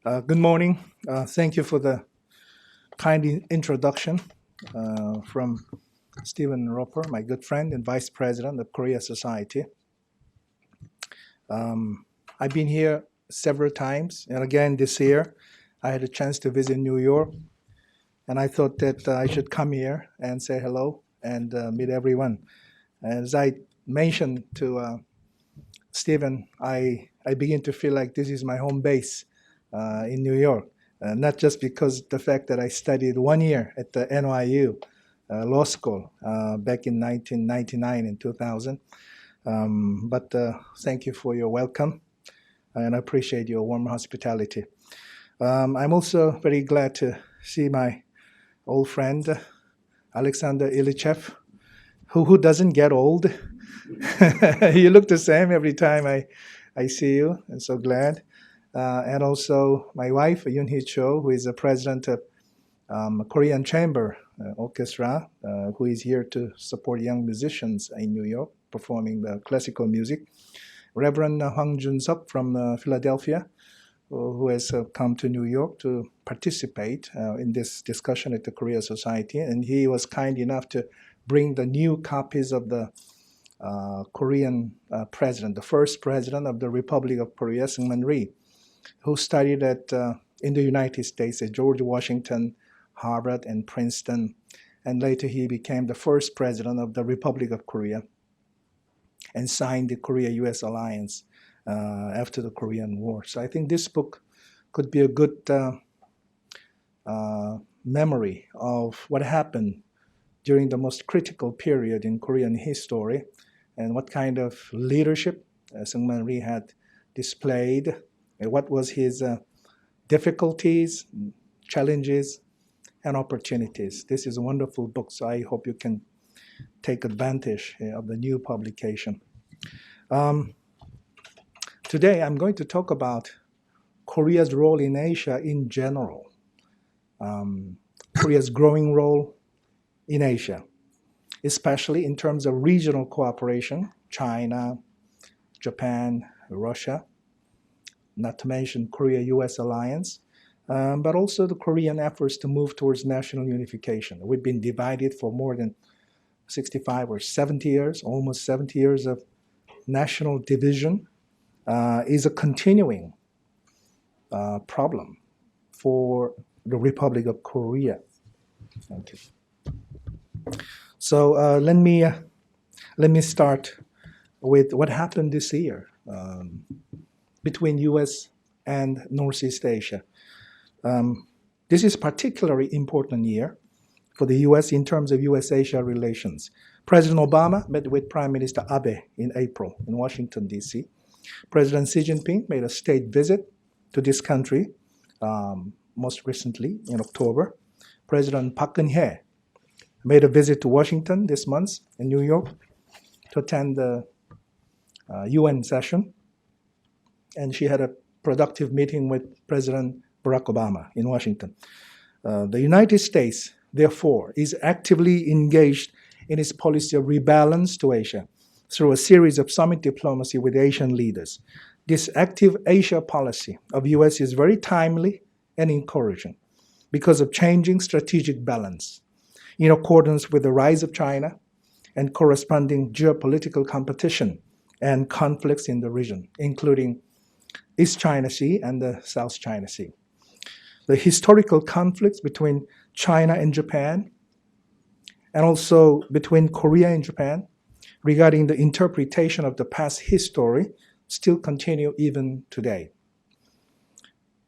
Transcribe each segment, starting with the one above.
Good morning. Thank you for the kind introduction from Stephen Roper, my good friend and Vice President of Korea Society. I've been here several times, and again this year, I had a chance to visit New York, and I thought that I should come here and say hello and meet everyone. As I mentioned to Stephen, I begin to feel like this is my home base in New York. Not just because the fact that I studied 1 year at the NYU law school back in 1999 and 2000, but thank you for your welcome, and I appreciate your warm hospitality. I'm also very glad to see my old friend Alexander Ilyichev, who doesn't get old. You look the same every time I see you, and so glad. And also my wife, Yoon-hee Cho, who is the president of Korean Chamber Orchestra, who is here to support young musicians in New York performing the classical music. Reverend Hwang Jun-seok from Philadelphia, who has come to New York to participate in this discussion at the Korea Society. And he was kind enough to bring the new copies of the Korean president, the first president of the Republic of Korea, Seungman Rhee, who studied in the United States at George Washington, Harvard, and Princeton. And later he became the first president of the Republic of Korea and signed the Korea-US alliance after the Korean War. So I think this book could be a good memory of what happened during the most critical period in Korean history and what kind of leadership Seungman Rhee had displayed, and what was his difficulties, challenges, and opportunities. This is a wonderful book, so I hope you can take advantage of the new publication. Today, I'm going to talk about Korea's role in Asia in general, Korea's growing role in Asia, especially in terms of regional cooperation, China, Japan, Russia, not to mention Korea-US alliance, but also the Korean efforts to move towards national unification. We've been divided for more than 65 or 70 years, almost 70 years of national division is a continuing problem for the Republic of Korea. Thank you. So let me start with what happened this year between U.S. and Northeast Asia. This is a particularly important year for the U.S. in terms of U.S.-Asia relations. President Obama met with Prime Minister Abe in April in Washington, D.C. President Xi Jinping made a state visit to this country most recently in October. President Park Geun-hye made a visit to Washington this month in New York to attend the UN session. And she had a productive meeting with President Barack Obama in Washington. The United States, therefore, is actively engaged in its policy of rebalance to Asia through a series of summit diplomacy with Asian leaders. This active Asia policy of U.S. is very timely and encouraging because of changing strategic balance in accordance with the rise of China and corresponding geopolitical competition and conflicts in the region, including East China Sea and the South China Sea. The historical conflicts between China and Japan, and also between Korea and Japan, regarding the interpretation of the past history, still continue even today.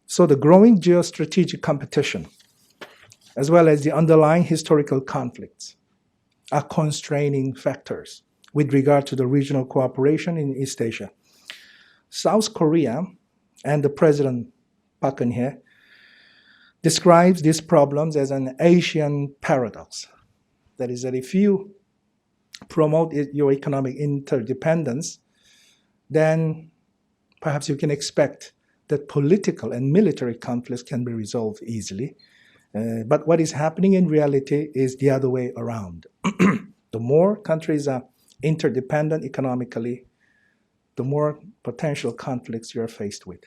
So the growing geostrategic competition, as well as the underlying historical conflicts, are constraining factors with regard to the regional cooperation in East Asia. South Korea and the President Park Geun-hye describes these problems as an Asian paradox. That is, that if you promote your economic interdependence, then perhaps you can expect that political and military conflicts can be resolved easily. But what is happening in reality is the other way around. The more countries are interdependent economically, the more potential conflicts you're faced with.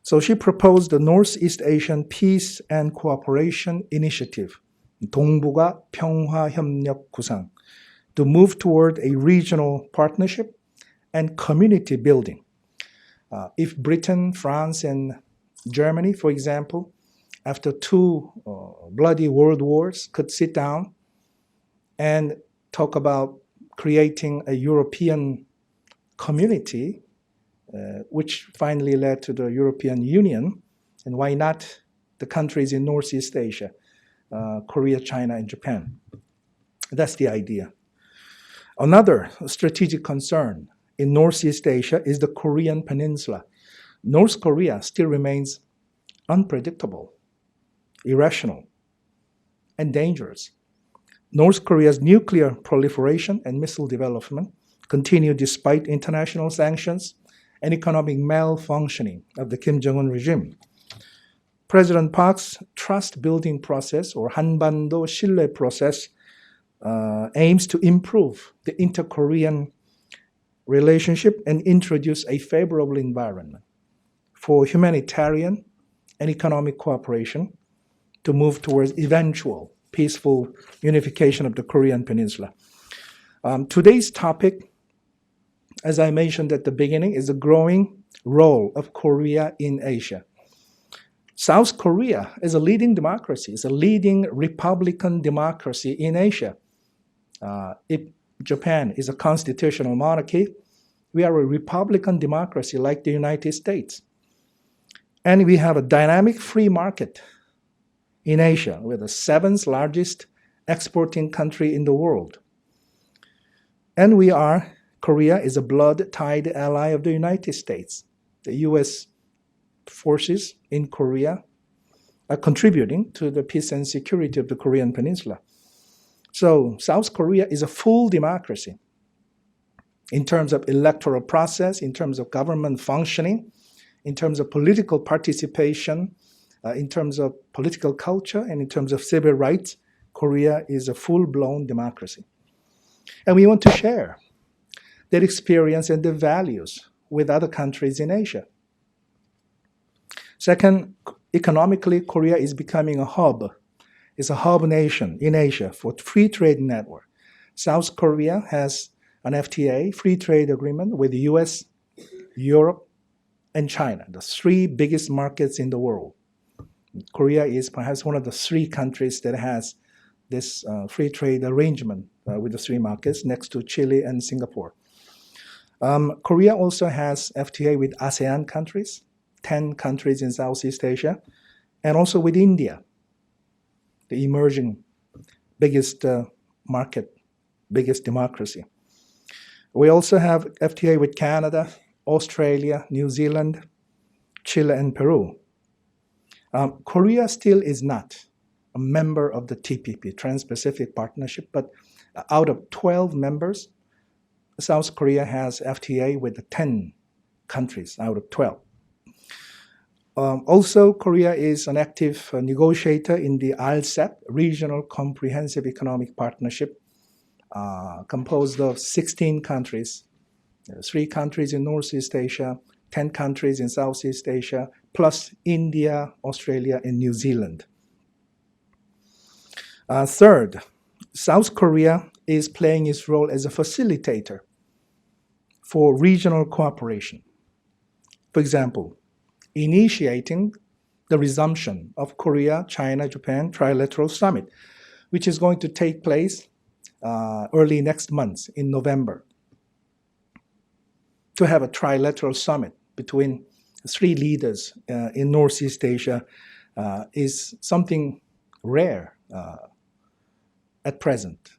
So she proposed the Northeast Asian Peace and Cooperation Initiative, 동북아 평화협력 구상, to move toward a regional partnership and community building. If Britain, France, and Germany, for example, after two bloody world wars, could sit down and talk about creating a European community, which finally led to the European Union, and why not the countries in Northeast Asia, Korea, China, and Japan? That's the idea. Another strategic concern in Northeast Asia is the Korean Peninsula. North Korea still remains unpredictable, irrational, and dangerous. North Korea's nuclear proliferation and missile development continue despite international sanctions and economic malfunctioning of the Kim Jong-un regime. President Park's trust-building process, or 한반도 신뢰 process, aims to improve the inter-Korean relationship and introduce a favorable environment for humanitarian and economic cooperation to move towards eventual peaceful unification of the Korean Peninsula. Today's topic, as I mentioned at the beginning, is the growing role of Korea in Asia. South Korea is a leading democracy, it's a leading republican democracy in Asia. If Japan is a constitutional monarchy, we are a republican democracy like the United States. And we have a dynamic free market in Asia. We're the seventh largest exporting country in the world. And Korea is a blood-tied ally of the United States. The US forces in Korea are contributing to the peace and security of the Korean Peninsula. So South Korea is a full democracy in terms of electoral process, in terms of government functioning, in terms of political participation, in terms of political culture, and in terms of civil rights. Korea is a full-blown democracy. And we want to share that experience and the values with other countries in Asia. Second, economically, Korea is becoming a hub. It's a hub nation in Asia for free trade network. South Korea has an FTA, free trade agreement, with the US, Europe, and China, the three biggest markets in the world. Korea is perhaps one of the three countries that has this free trade arrangement with the three markets, next to Chile and Singapore. Korea also has FTA with ASEAN countries, 10 countries in Southeast Asia, and also with India, the emerging biggest market, biggest democracy. We also have FTA with Canada, Australia, New Zealand, Chile, and Peru. Korea still is not a member of the TPP, Trans-Pacific Partnership, but out of 12 members, South Korea has FTA with 10 countries out of 12. Also, Korea is an active negotiator in the RCEP, Regional Comprehensive Economic Partnership, composed of 16 countries, 3 countries in Northeast Asia, 10 countries in Southeast Asia, plus India, Australia, and New Zealand. Third, South Korea is playing its role as a facilitator for regional cooperation. For example, initiating the resumption of Korea, China, Japan Trilateral Summit, which is going to take place early next month in November. To have a trilateral summit between 3 leaders in Northeast Asia is something rare at present.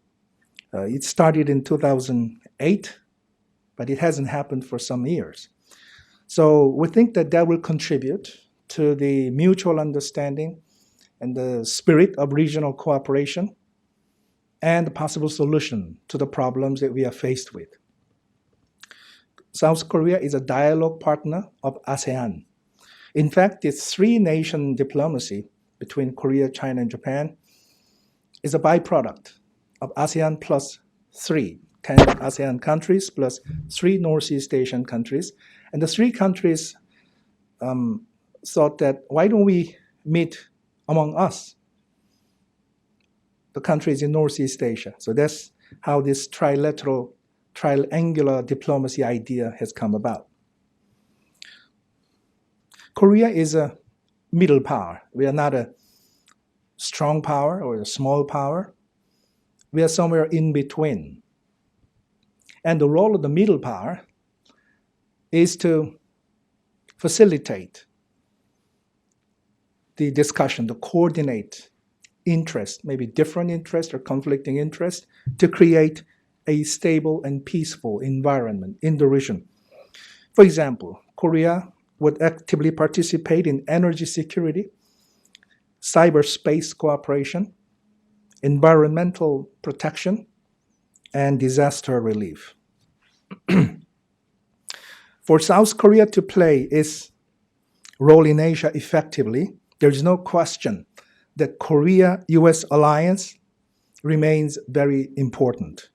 It started in 2008, but it hasn't happened for some years. So we think that will contribute to the mutual understanding and the spirit of regional cooperation and the possible solution to the problems that we are faced with. South Korea is a dialogue partner of ASEAN. In fact, this 3-nation diplomacy between Korea, China, and Japan is a byproduct of ASEAN plus 3, 10 ASEAN countries plus 3 Northeast Asian countries. And the 3 countries thought that why don't we meet among us, the countries in Northeast Asia. So that's how this trilateral, triangular diplomacy idea has come about. Korea is a middle power. We are not a strong power or a small power. We are somewhere in between. And the role of the middle power is to facilitate the discussion, to coordinate interest, maybe different interest or conflicting interest, to create a stable and peaceful environment in the region. For example, Korea would actively participate in energy security, cyberspace cooperation, environmental protection, and disaster relief. For South Korea to play its role in Asia effectively, there is no question that Korea-US alliance remains very important.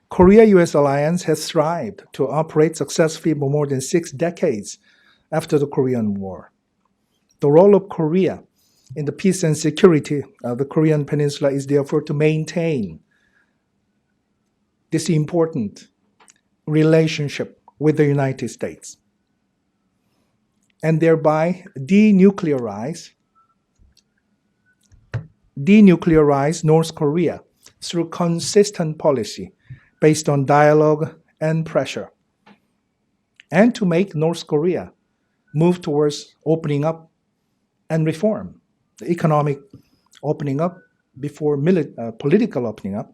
Korea-US alliance has thrived to operate successfully for more than 6 decades after the Korean War. The role of Korea in the peace and security of the Korean Peninsula is therefore to maintain this important relationship with the United States and thereby denuclearize North Korea through consistent policy based on dialogue and pressure, and to make North Korea move towards opening up and reform, the economic opening up before political opening up,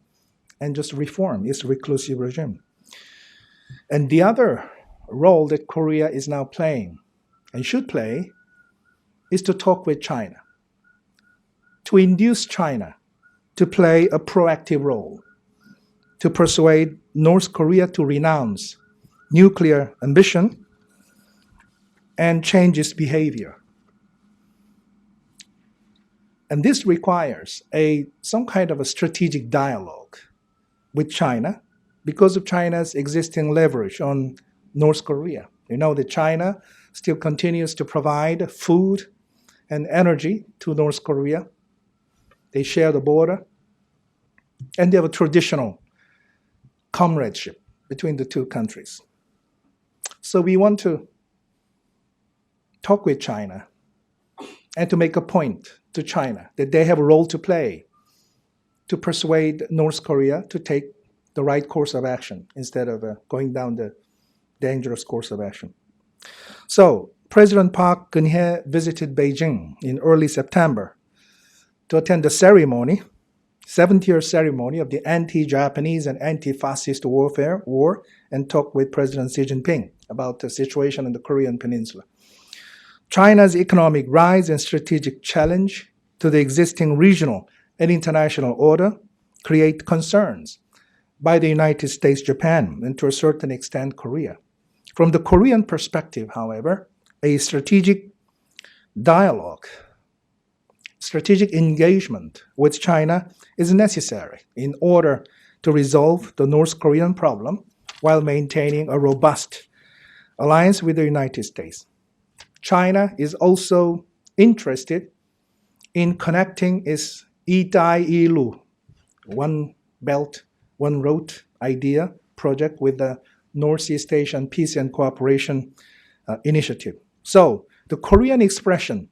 and just reform its reclusive regime. And the other role that Korea is now playing and should play is to talk with China, to induce China to play a proactive role, to persuade North Korea to renounce nuclear ambition and change its behavior. And this requires some kind of a strategic dialogue with China because of China's existing leverage on North Korea. You know that China still continues to provide food and energy to North Korea. They share the border, and they have a traditional comradeship between the two countries. So we want to talk with China and to make a point to China that they have a role to play to persuade North Korea to take the right course of action instead of going down the dangerous course of action. So President Park Geun-hye visited Beijing in early September to attend the ceremony, 70th ceremony of the anti-Japanese and anti-fascist war, and talk with President Xi Jinping about the situation in the Korean Peninsula. China's economic rise and strategic challenge to the existing regional and international order create concerns by the United States, Japan, and to a certain extent Korea. From the Korean perspective, however, a strategic dialogue, strategic engagement with China is necessary in order to resolve the North Korean problem while maintaining a robust alliance with the United States. China is also interested in connecting its Ilu, One Belt, One Road idea project with the Northeast Asian Peace and Cooperation Initiative. So the Korean expression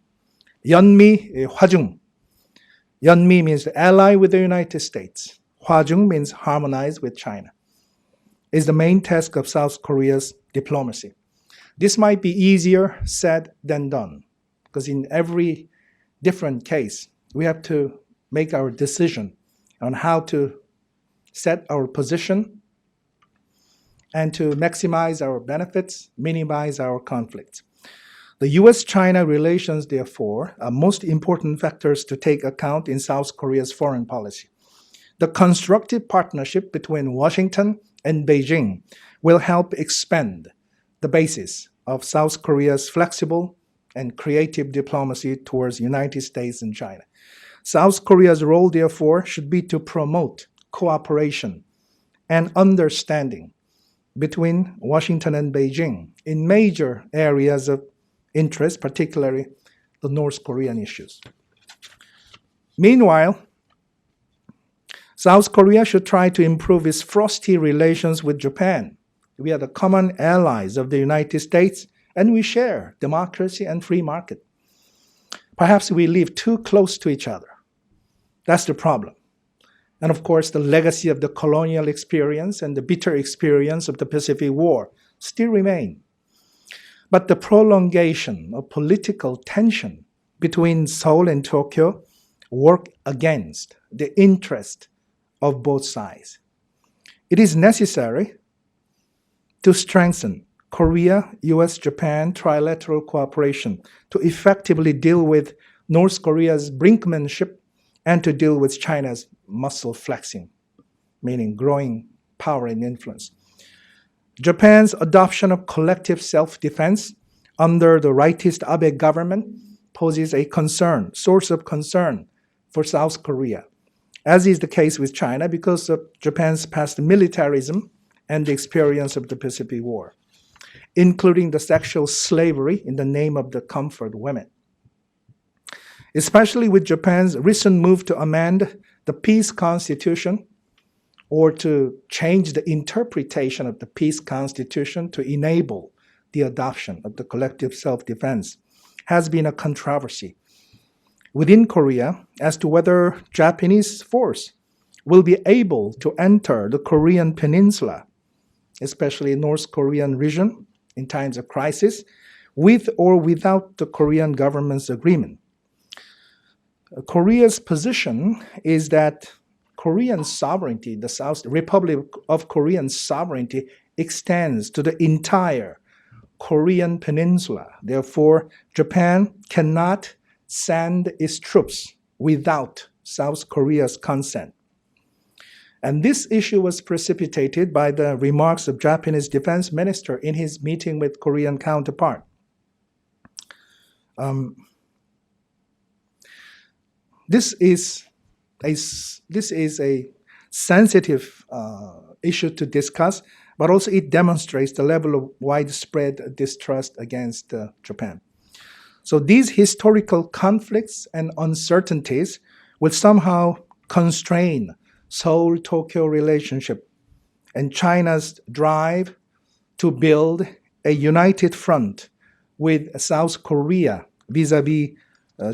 Yeonmi Hwajung. Yeonmi means ally with the United States. Hwajung means harmonize with China. Is the main task of South Korea's diplomacy. This might be easier said than done, because in every different case, we have to make our decision on how to set our position and to maximize our benefits, minimize our conflicts. The US-China relations, therefore, are most important factors to take account in South Korea's foreign policy. The constructive partnership between Washington and Beijing will help expand the basis of South Korea's flexible and creative diplomacy towards the United States and China. South Korea's role, therefore, should be to promote cooperation and understanding between Washington and Beijing in major areas of interests, particularly the North Korean issues. Meanwhile, South Korea should try to improve its frosty relations with Japan. We are the common allies of the United States, and we share democracy and free market. Perhaps we live too close to each other. That's the problem. And of course, the legacy of the colonial experience and the bitter experience of the Pacific War still remain. But the prolongation of political tension between Seoul and Tokyo work against the interest of both sides. It is necessary to strengthen Korea, US, Japan trilateral cooperation to effectively deal with North Korea's brinkmanship and to deal with China's muscle flexing, meaning growing power and influence. Japan's adoption of collective self-defense under the rightist Abe government poses a source of concern for South Korea, as is the case with China because of Japan's past militarism and the experience of the Pacific War, including the sexual slavery in the name of the comfort women. Especially with Japan's recent move to amend the peace constitution or to change the interpretation of the peace constitution to enable the adoption of the collective self-defense has been a controversy within Korea as to whether Japanese force will be able to enter the Korean Peninsula, especially North Korean region, in times of crisis, with or without the Korean government's agreement. Korea's position is that Korean sovereignty, the South Republic of Korean sovereignty, extends to the entire Korean Peninsula. Therefore, Japan cannot send its troops without South Korea's consent. And this issue was precipitated by the remarks of Japanese defense minister in his meeting with Korean counterpart. This is a sensitive issue to discuss, but also it demonstrates the level of widespread distrust against Japan. So these historical conflicts and uncertainties will somehow constrain Seoul-Tokyo relationship and China's drive to build a united front with South Korea vis-a-vis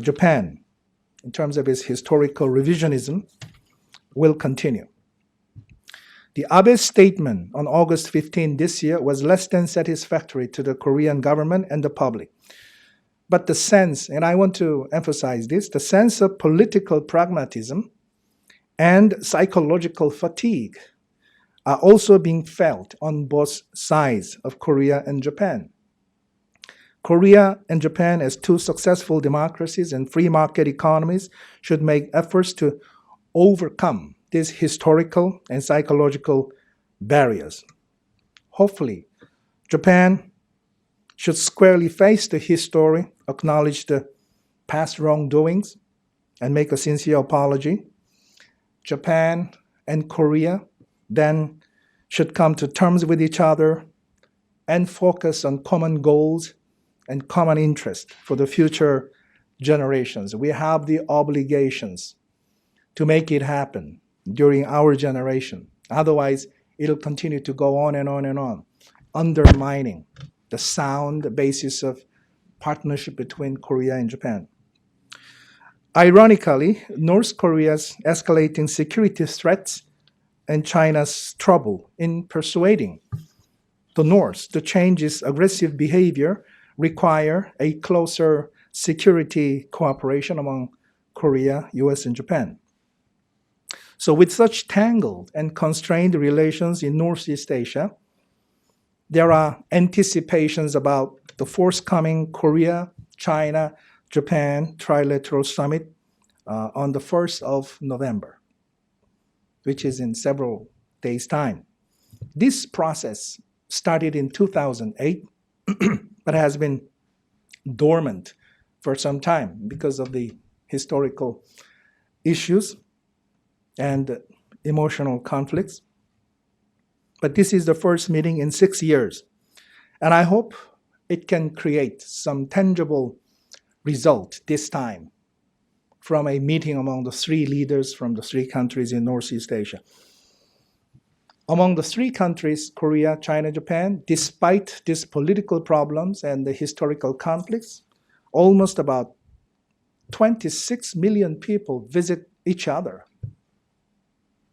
Japan in terms of its historical revisionism will continue. The Abe statement on August 15 this year was less than satisfactory to the Korean government and the public. But the sense, and I want to emphasize this, the sense of political pragmatism and psychological fatigue are also being felt on both sides of Korea and Japan. Korea and Japan, as two successful democracies and free market economies, should make efforts to overcome these historical and psychological barriers. Hopefully, Japan should squarely face the history, acknowledge the past wrongdoings, and make a sincere apology. Japan and Korea then should come to terms with each other and focus on common goals and common interest for the future generations. We have the obligations to make it happen during our generation. Otherwise, it'll continue to go on and on and on, undermining the sound basis of partnership between Korea and Japan. Ironically, North Korea's escalating security threats and China's trouble in persuading the North to change its aggressive behavior require a closer security cooperation among Korea, US, and Japan. So with such tangled and constrained relations in Northeast Asia, there are anticipations about the forthcoming Korea, China, Japan trilateral summit on the 1st of November, which is in several days' time. This process started in 2008, but has been dormant for some time because of the historical issues and emotional conflicts. But this is the first meeting in 6 years. And I hope it can create some tangible result this time from a meeting among the three leaders from the three countries in Northeast Asia. Among the three countries, Korea, China, Japan, despite these political problems and the historical conflicts, almost about 26 million people visit each other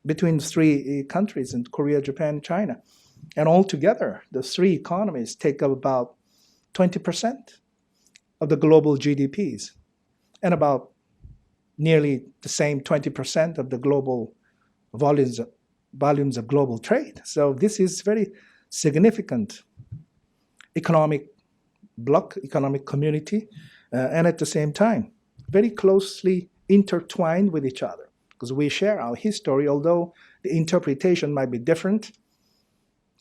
between the three countries in Korea, Japan, China. And altogether, the three economies take up about 20% of the global GDPs and about nearly the same 20% of the global volumes of global trade. So this is very significant economic bloc, economic community, and at the same time, very closely intertwined with each other because we share our history, although the interpretation might be different.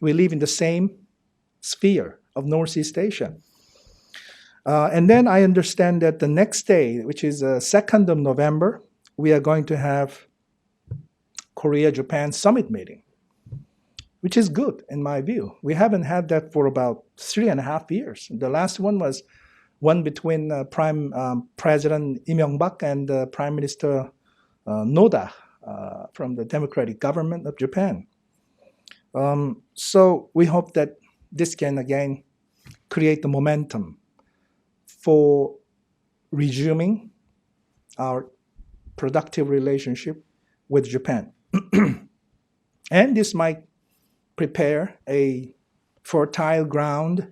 We live in the same sphere of Northeast Asia. And then I understand that the next day, which is 2nd of November, we are going to have Korea-Japan summit meeting, which is good in my view. We haven't had that for about 3.5 years. The last one was one between President Lee Myung-bak and Prime Minister Noda from the Democratic Government of Japan. So we hope that this can again create the momentum for resuming our productive relationship with Japan. And this might prepare a fertile ground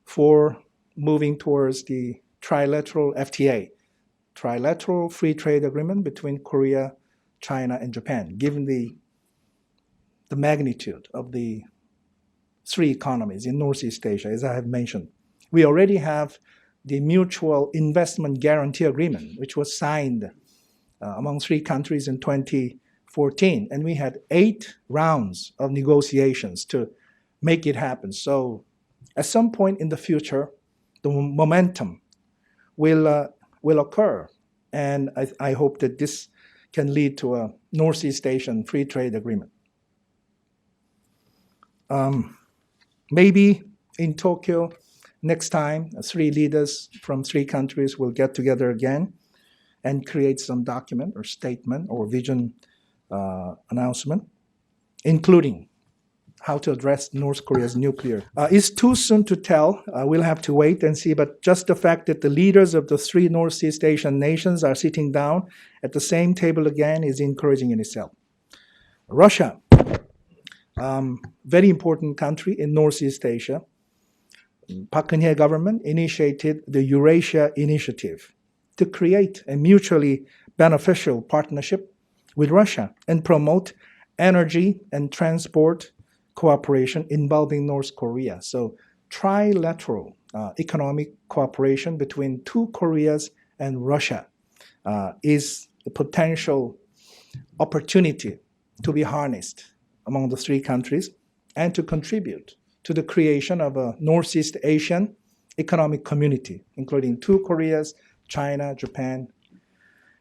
for moving towards the trilateral FTA, trilateral free trade agreement between Korea, China, and Japan, given the magnitude of the three economies in Northeast Asia, as I have mentioned. We already have the Mutual Investment Guarantee Agreement, which was signed among three countries in 2014, and we had 8 rounds of negotiations to make it happen. So at some point in the future, the momentum will occur, and I hope that this can lead to a Northeast Asian free trade agreement. Maybe in Tokyo next time, 3 leaders from 3 countries will get together again and create some document or statement or vision announcement, including how to address North Korea's nuclear. It's too soon to tell. We'll have to wait and see. But just the fact that the leaders of the 3 Northeast Asian nations are sitting down at the same table again is encouraging in itself. Russia, very important country in Northeast Asia. Park Geun-hye government initiated the Eurasia Initiative to create a mutually beneficial partnership with Russia and promote energy and transport cooperation involving North Korea. So trilateral economic cooperation between 2 Koreas and Russia is a potential opportunity to be harnessed among the 3 countries and to contribute to the creation of a Northeast Asian economic community, including 2 Koreas, China, Japan,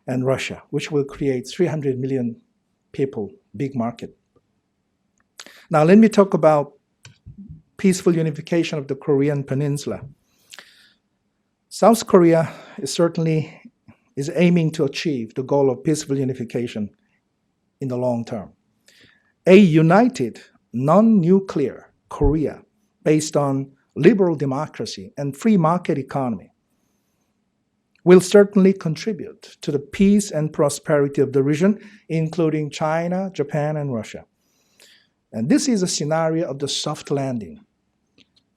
and Russia, which will create 300 million people, big market. Now let me talk about peaceful unification of the Korean Peninsula. South Korea certainly is aiming to achieve the goal of peaceful unification in the long term. A united, non-nuclear Korea based on liberal democracy and free market economy will certainly contribute to the peace and prosperity of the region, including China, Japan, and Russia. And this is a scenario of the soft landing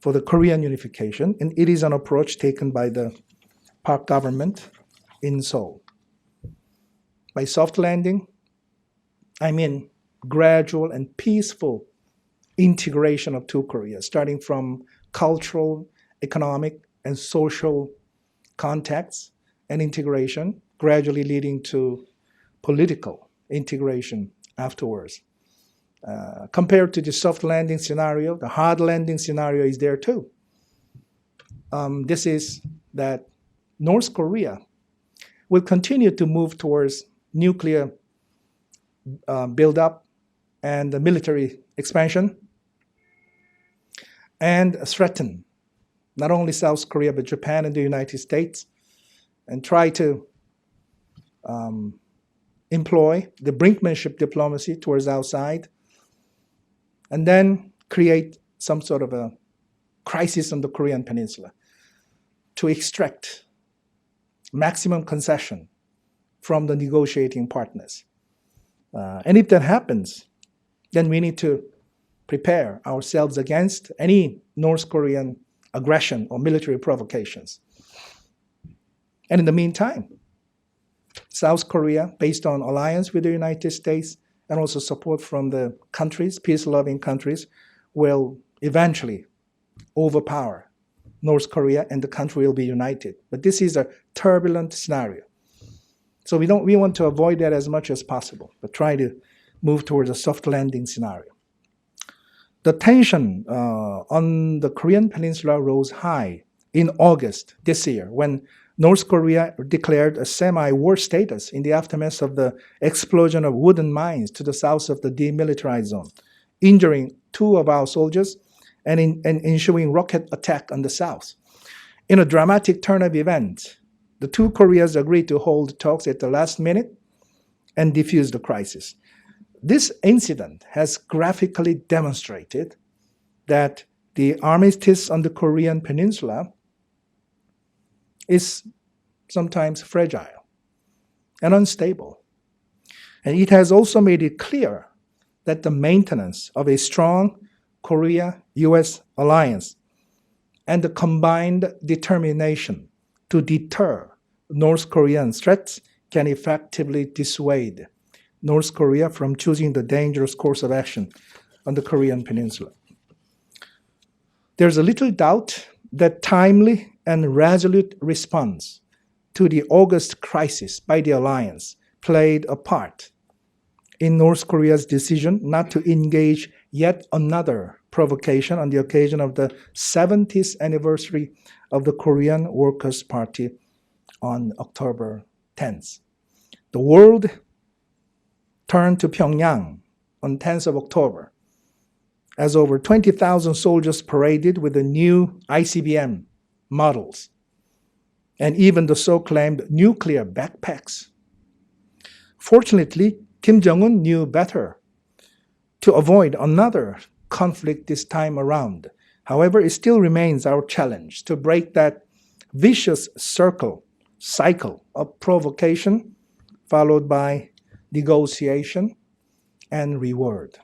for the Korean unification, and it is an approach taken by the Park government in Seoul. By soft landing, I mean gradual and peaceful integration of 2 Koreas, starting from cultural, economic, and social contacts and integration, gradually leading to political integration afterwards. Compared to the soft landing scenario, the hard landing scenario is there too. This is that North Korea will continue to move towards nuclear buildup and the military expansion and threaten not only South Korea, but Japan and the United States, and try to employ the brinkmanship diplomacy towards outside, and then create some sort of a crisis on the Korean Peninsula to extract maximum concession from the negotiating partners. And if that happens, then we need to prepare ourselves against any North Korean aggression or military provocations. And in the meantime, South Korea, based on alliance with the United States and also support from the countries, peace-loving countries, will eventually overpower North Korea and the country will be united. But this is a turbulent scenario. So we want to avoid that as much as possible, but try to move towards a soft landing scenario. The tension on the Korean Peninsula rose high in August this year when North Korea declared a semi-war status in the aftermath of the explosion of wooden mines to the south of the demilitarized zone, injuring 2 of our soldiers and ensuing rocket attack on the south. In a dramatic turn of events, the 2 Koreas agreed to hold talks at the last minute and defuse the crisis. This incident has graphically demonstrated that the armistice on the Korean Peninsula is sometimes fragile and unstable. And it has also made it clear that the maintenance of a strong Korea-US alliance and the combined determination to deter North Korean threats can effectively dissuade North Korea from choosing the dangerous course of action on the Korean Peninsula. There's a little doubt that timely and resolute response to the August crisis by the alliance played a part in North Korea's decision not to engage yet another provocation on the occasion of the 70th anniversary of the Korean Workers' Party on October 10th. The world turned to Pyongyang on 10th of October as over 20,000 soldiers paraded with the new ICBM models and even the so-claimed nuclear backpacks. Fortunately, Kim Jong-un knew better to avoid another conflict this time around. However, it still remains our challenge to break that vicious cycle of provocation followed by negotiation and reward.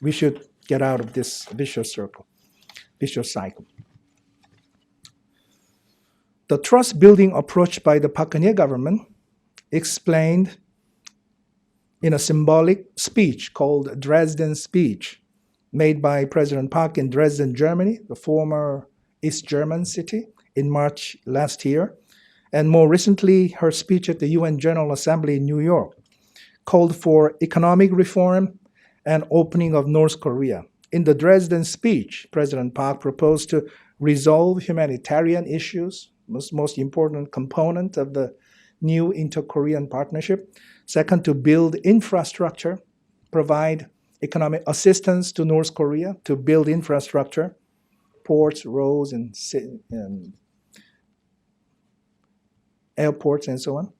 We should get out of this vicious cycle. The trust-building approach by the Park Geun-hye government, explained in a symbolic speech called Dresden Speech, made by President Park in Dresden, Germany, the former East German city, in March last year, and more recently her speech at the UN General Assembly in New York, called for economic reform and opening of North Korea. In the Dresden speech, President Park proposed to resolve humanitarian issues, most important component of the new inter-Korean partnership. Second, to build infrastructure, provide economic assistance to North Korea to build infrastructure, ports, roads, and airports, and so on.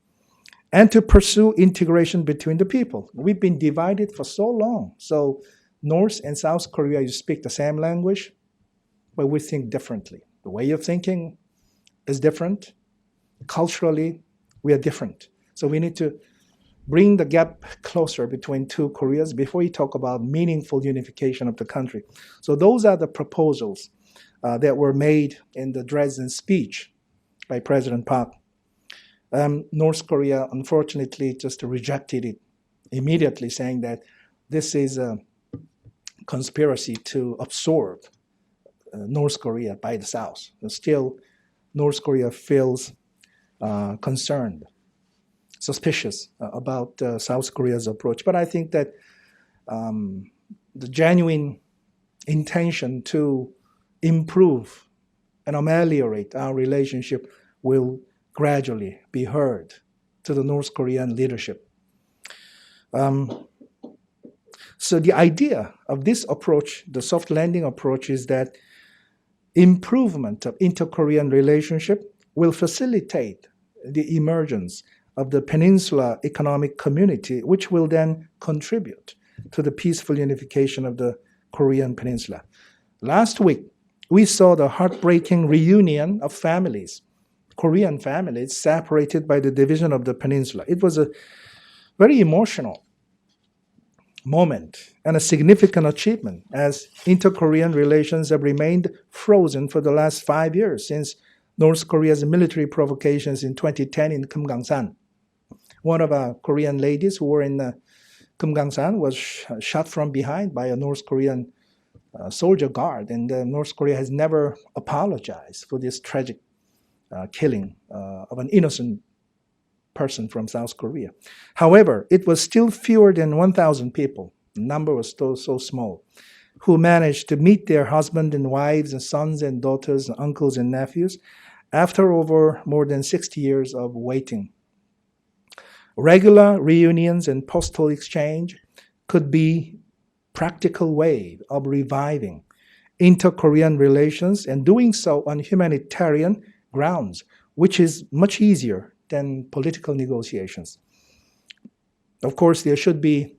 And to pursue integration between the people. We've been divided for so long. So North and South Korea, you speak the same language, but we think differently. The way of thinking is different. Culturally, we are different. So we need to bring the gap closer between 2 Koreas before we talk about meaningful unification of the country. So those are the proposals that were made in the Dresden speech by President Park. North Korea, unfortunately, just rejected it immediately, saying that this is a conspiracy to absorb North Korea by the South. And still, North Korea feels concerned, suspicious about South Korea's approach. But I think that the genuine intention to improve and ameliorate our relationship will gradually be heard to the North Korean leadership. So the idea of this approach, the soft landing approach, is that improvement of inter-Korean relationship will facilitate the emergence of the Peninsula Economic Community, which will then contribute to the peaceful unification of the Korean Peninsula. Last week, we saw the heartbreaking reunion of families, Korean families separated by the division of the peninsula. It was a very emotional moment and a significant achievement, as inter-Korean relations have remained frozen for the last 5 years since North Korea's military provocations in 2010 in Kumgangsan. One of our Korean ladies who were in Kumgangsan was shot from behind by a North Korean soldier guard, and North Korea has never apologized for this tragic killing of an innocent person from South Korea. However, it was still fewer than 1,000 people, the number was still so small, who managed to meet their husbands and wives and sons and daughters and uncles and nephews after over more than 60 years of waiting. Regular reunions and postal exchange could be practical way of reviving inter-Korean relations and doing so on humanitarian grounds, which is much easier than political negotiations. Of course, there should be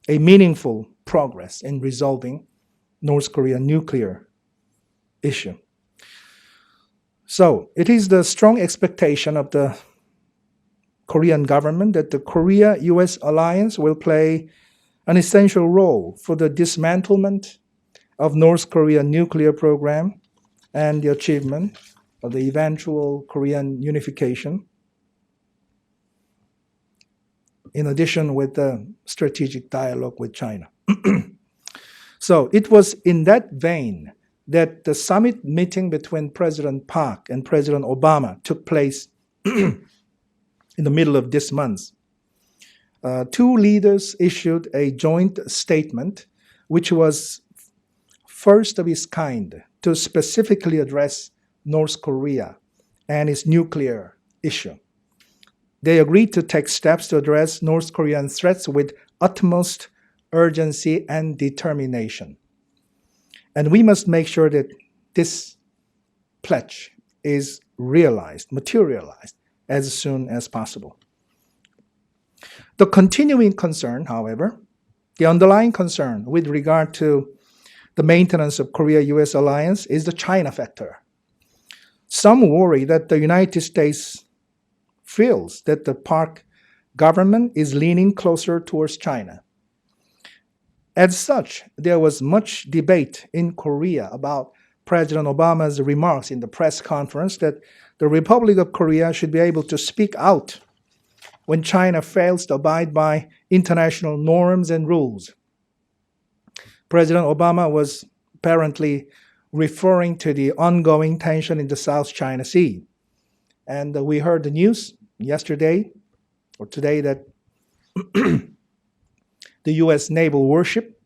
a meaningful progress in resolving North Korean nuclear issue. So it is the strong expectation of the Korean government that the Korea-US alliance will play an essential role for the dismantlement of North Korea's nuclear program and the achievement of the eventual Korean unification, in addition with the strategic dialogue with China. So it was in that vein that the summit meeting between President Park and President Obama took place in the middle of this month. Two leaders issued a joint statement, which was first of its kind to specifically address North Korea and its nuclear issue. They agreed to take steps to address North Korean threats with utmost urgency and determination. And we must make sure that this pledge is realized, materialized, as soon as possible. The continuing concern, however, the underlying concern with regard to the maintenance of Korea-US alliance is the China factor. Some worry that the United States feels that the Park government is leaning closer towards China. As such, there was much debate in Korea about President Obama's remarks in the press conference that the Republic of Korea should be able to speak out when China fails to abide by international norms and rules. President Obama was apparently referring to the ongoing tension in the South China Sea. And we heard the news yesterday or today that the U.S. naval warship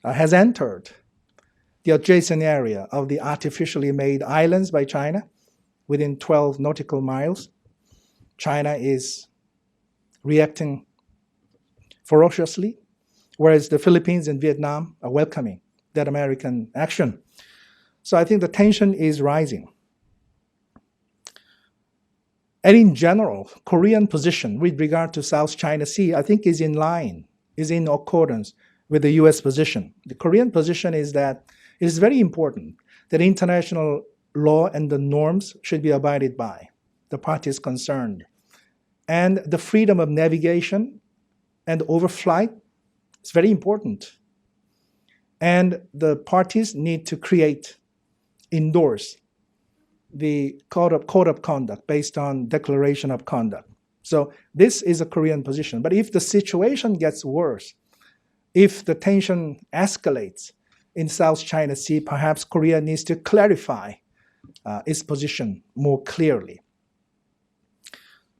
has entered the adjacent area of the artificially made islands by China within 12 nautical miles. China is reacting ferociously, whereas the Philippines and Vietnam are welcoming that American action. So I think the tension is rising. And in general, Korean position with regard to South China Sea, I think is in line, is in accordance with the US position. The Korean position is that it is very important that international law and the norms should be abided by, the parties concerned. And the freedom of navigation and overflight is very important. And the parties need to endorse the code of conduct based on declaration of conduct. So this is a Korean position. But if the situation gets worse, if the tension escalates in South China Sea, perhaps Korea needs to clarify its position more clearly.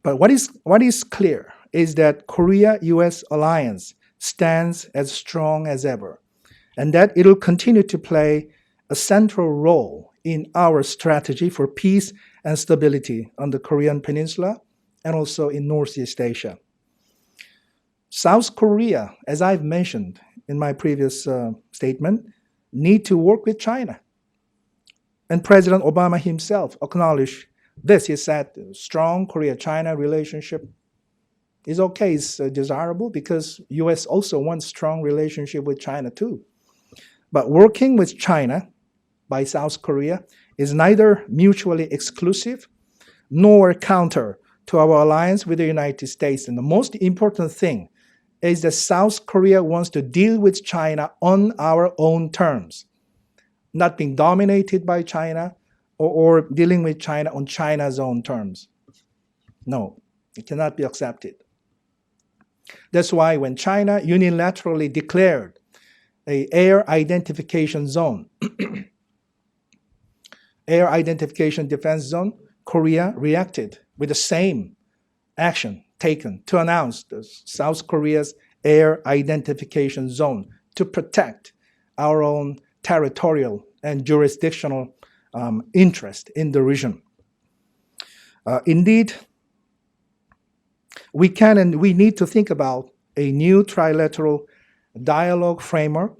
But what is clear is that Korea-US alliance stands as strong as ever, and that it will continue to play a central role in our strategy for peace and stability on the Korean Peninsula and also in Northeast Asia. South Korea, as I've mentioned in my previous statement, need to work with China And President Obama himself acknowledged this. He said, strong Korea-China relationship is okay, it's desirable because U.S. also wants strong relationship with China too. But working with China by South Korea is neither mutually exclusive nor counter to our alliance with the United States. And the most important thing is that South Korea wants to deal with China on our own terms, not being dominated by China or dealing with China on China's own terms. No, it cannot be accepted. That's why when China unilaterally declared an air identification zone, air identification defense zone, Korea reacted with the same action taken to announce the South Korea's air identification zone to protect our own territorial and jurisdictional interest in the region. Indeed, we can and we need to think about a new trilateral dialogue framework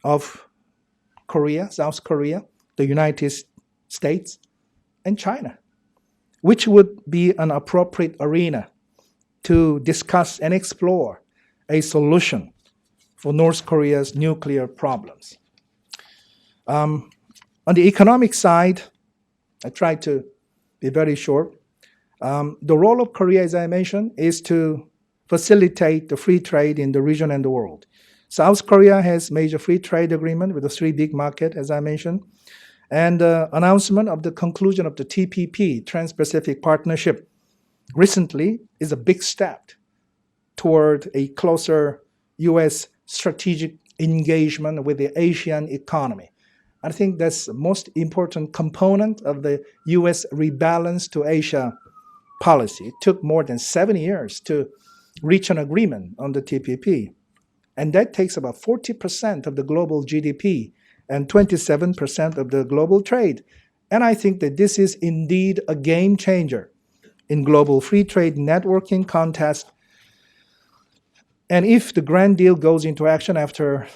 of Korea, South Korea, the United States, and China, which would be an appropriate arena to discuss and explore a solution for North Korea's nuclear problems. On the economic side, I tried to be very short. The role of Korea, as I mentioned, is to facilitate the free trade in the region and the world. South Korea has major free trade agreement with the three big markets, as I mentioned, and the announcement of the conclusion of the TPP, Trans-Pacific Partnership, recently is a big step toward a closer U.S. strategic engagement with the Asian economy. I think that's the most important component of the U.S. rebalance to Asia policy. It took more than 7 years to reach an agreement on the TPP. And that takes about 40% of the global GDP and 27% of the global trade. And I think that this is indeed a game changer in global free trade networking contest. And if the grand deal goes into action after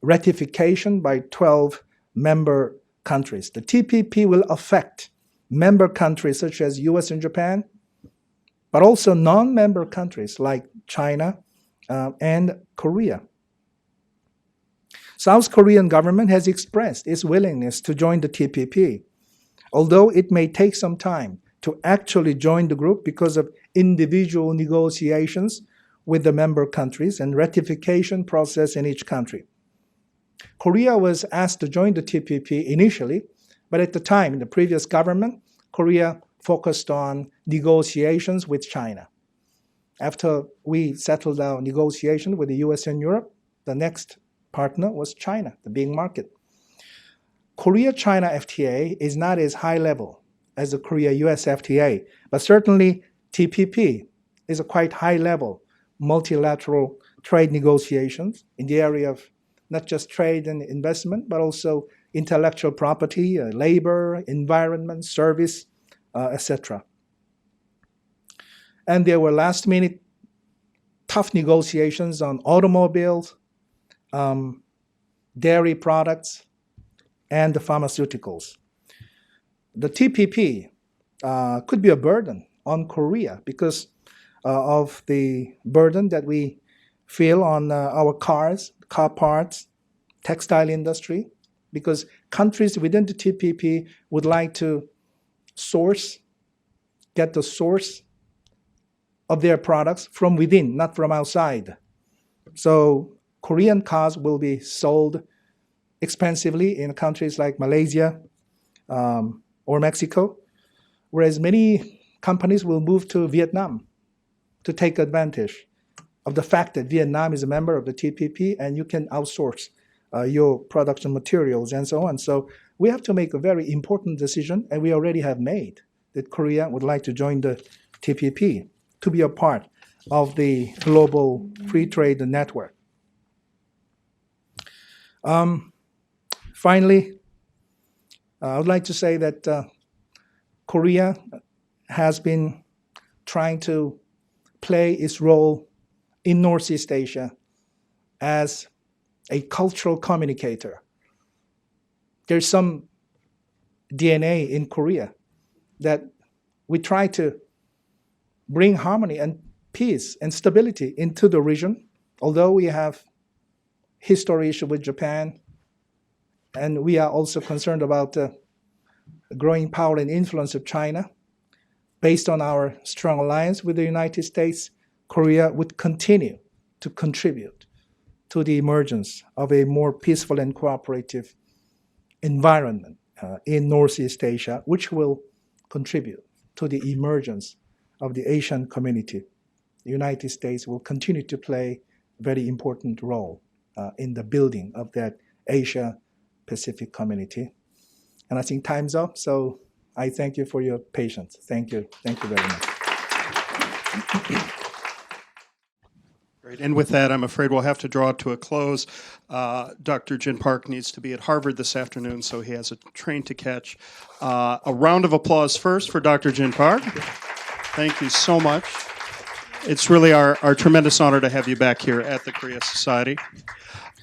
ratification by 12 member countries, the TPP will affect member countries such as US and Japan, but also non-member countries like China and Korea. South Korean government has expressed its willingness to join the TPP, although it may take some time to actually join the group because of individual negotiations with the member countries and ratification process in each country. Korea was asked to join the TPP initially, but at the time, in the previous government, Korea focused on negotiations with China. After we settled our negotiation with the US and Europe, the next partner was China, the big market. Korea-China FTA is not as high level as the Korea-US FTA, but certainly TPP is a quite high level multilateral trade negotiations in the area of not just trade and investment, but also intellectual property, labor, environment, service, etc. And there were last-minute tough negotiations on automobiles, dairy products, and the pharmaceuticals. The TPP could be a burden on Korea because of the burden that we feel on our cars, car parts, textile industry, because countries within the TPP would like to get the source of their products from within, not from outside. So Korean cars will be sold expensively in countries like Malaysia or Mexico, whereas many companies will move to Vietnam to take advantage of the fact that Vietnam is a member of the TPP and you can outsource your production materials and so on. So we have to make a very important decision, and we already have made, that Korea would like to join the TPP to be a part of the global free trade network. Finally, I would like to say that Korea has been trying to play its role in Northeast Asia as a cultural communicator. There's some DNA in Korea, that we try to bring harmony and peace and stability into the region, although we have history issue with Japan, and we are also concerned about the growing power and influence of China. Based on our strong alliance with the United States, Korea would continue to contribute to the emergence of a more peaceful and cooperative environment in Northeast Asia, which will contribute to the emergence of the Asian community. The United States will continue to play a very important role in the building of that Asia-Pacific community. And I think time's up, so I thank you for your patience. Thank you. Thank you very much. Great. And with that, I'm afraid we'll have to draw it to a close. Dr. Jin Park needs to be at Harvard this afternoon, so he has a train to catch. A round of applause first for Dr. Jin Park. Thank you so much. It's really our tremendous honor to have you back here at the Korea Society.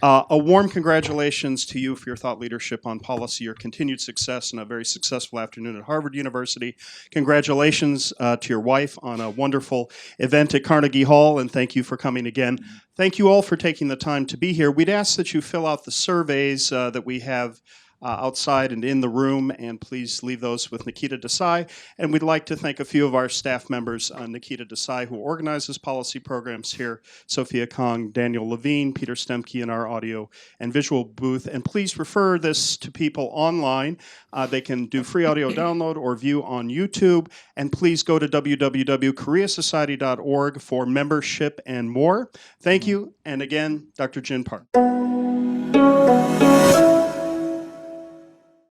A warm congratulations to you for your thought leadership on policy, your continued success, and a very successful afternoon at Harvard University. Congratulations to your wife on a wonderful event at Carnegie Hall, and thank you for coming again. Thank you all for taking the time to be here. We'd ask that you fill out the surveys that we have outside and in the room, and please leave those with Nikita Desai. And we'd like to thank a few of our staff members, Nikita Desai, who organizes policy programs here, Sophia Kong, Daniel Levine, Peter Stemke in our audio and visual booth. And please refer this to people online. They can do free audio download or view on YouTube. And please go to www.koreasociety.org for membership and more. Thank you. And again, Dr. Jin Park.